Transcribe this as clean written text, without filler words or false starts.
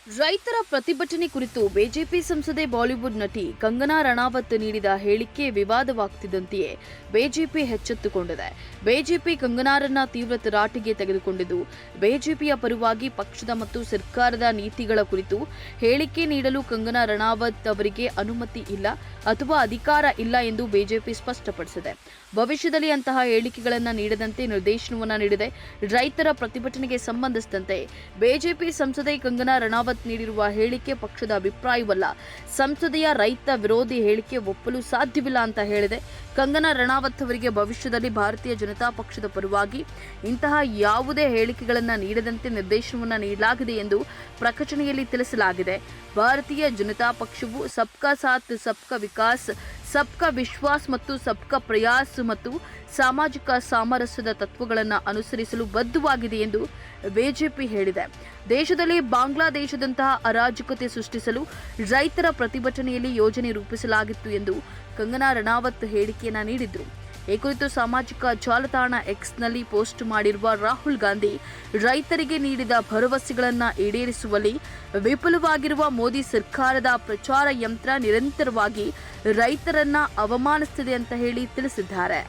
ರೈತರ ಪ್ರತಿಭಟನೆ ಕುರಿತು ಬಿಜೆಪಿ ಸಂಸದೆ ಬಾಲಿವುಡ್ ನಟಿ ಕಂಗನಾ ರಣಾವತ್ ನೀಡಿದ ಹೇಳಿಕೆ ವಿವಾದವಾಗುತ್ತಿದ್ದಂತೆಯೇ ಬಿಜೆಪಿ ಎಚ್ಚೆತ್ತುಕೊಂಡಿದೆ. ಬಿಜೆಪಿ ಕಂಗನಾರನ್ನ ತೀವ್ರ ತರಾಟೆಗೆ ತೆಗೆದುಕೊಂಡಿದ್ದು, ಬಿಜೆಪಿಯ ಪರವಾಗಿ ಪಕ್ಷದ ಮತ್ತು ಸರ್ಕಾರದ ನೀತಿಗಳ ಕುರಿತು ಹೇಳಿಕೆ ನೀಡಲು ಕಂಗನಾ ರಣಾವತ್ ಅವರಿಗೆ ಅನುಮತಿ ಇಲ್ಲ ಅಥವಾ ಅಧಿಕಾರ ಇಲ್ಲ ಎಂದು ಬಿಜೆಪಿ ಸ್ಪಷ್ಟಪಡಿಸಿದೆ. ಭವಿಷ್ಯದಲ್ಲಿ ಅಂತಹ ಹೇಳಿಕೆಗಳನ್ನು ನೀಡದಂತೆ ನಿರ್ದೇಶನವನ್ನು ನೀಡಿದೆ. ರೈತರ ಪ್ರತಿಭಟನೆಗೆ ಸಂಬಂಧಿಸಿದಂತೆ ಬಿಜೆಪಿ ಸಂಸದೆ ಕಂಗನಾ ರಣಾವತ್ ನೀಡಿರುವ ಹೇಳಿಕೆ ಪಕ್ಷದ ಅಭಿಪ್ರಾಯವಲ್ಲ, ಸಂಸದೆಯ ರೈತ ವಿರೋಧಿ ಹೇಳಿಕೆ ಒಪ್ಪಲು ಸಾಧ್ಯವಿಲ್ಲ ಅಂತ ಹೇಳಿದೆ. ಕಂಗನಾ ರಣಾವತ್ ಅವರಿಗೆ ಭವಿಷ್ಯದಲ್ಲಿ ಭಾರತೀಯ ಜನತಾ ಪಕ್ಷದ ಪರವಾಗಿ ಇಂತಹ ಯಾವುದೇ ಹೇಳಿಕೆಗಳನ್ನು ನೀಡದಂತೆ ನಿರ್ದೇಶನವನ್ನು ನೀಡಲಾಗಿದೆ ಎಂದು ಪ್ರಕಟಣೆಯಲ್ಲಿ ತಿಳಿಸಲಾಗಿದೆ. ಭಾರತೀಯ ಜನತಾ ಪಕ್ಷವು ಸಬ್ಕಾ ಸಾಥ್, ಸಬ್ಕಾ ವಿಕಾಸ್, ಸಬ್ಕಾ ವಿಶ್ವಾಸ್ ಮತ್ತು ಸಬ್ಕಾ ಪ್ರಯಾಸ್ ಮತ್ತು ಸಾಮಾಜಿಕ ಸಾಮರಸ್ಯದ ತತ್ವಗಳನ್ನು ಅನುಸರಿಸಲು ಬದ್ಧವಾಗಿದೆ ಎಂದು ಬಿಜೆಪಿ ಹೇಳಿದೆ. ದೇಶದಲ್ಲಿ ಬಾಂಗ್ಲಾದೇಶದಂತಹ ಅರಾಜಕತೆ ಸೃಷ್ಟಿಸಲು ರೈತರ ಪ್ರತಿಭಟನೆಯಲ್ಲಿ ಯೋಜನೆ ರೂಪಿಸಲಾಗಿತ್ತು ಎಂದು ಕಂಗನಾ ರಣಾವತ್ ಹೇಳಿಕೆಯನ್ನು ನೀಡಿದರು. ಈ ಕುರಿತು ಸಾಮಾಜಿಕ ಜಾಲತಾಣ ಎಕ್ಸ್ನಲ್ಲಿ ಪೋಸ್ಟ್ ಮಾಡಿರುವ ರಾಹುಲ್ ಗಾಂಧಿ, ರೈತರಿಗೆ ನೀಡಿದ ಭರವಸೆಗಳನ್ನು ಈಡೇರಿಸುವಲ್ಲಿ ವಿಫಲವಾಗಿರುವ ಮೋದಿ ಸರ್ಕಾರದ ಪ್ರಚಾರ ಯಂತ್ರ ನಿರಂತರವಾಗಿ ರೈತರನ್ನ ಅವಮಾನಿಸುತ್ತಿದೆ ಅಂತ ಹೇಳಿ ತಿಳಿಸಿದ್ದಾರೆ.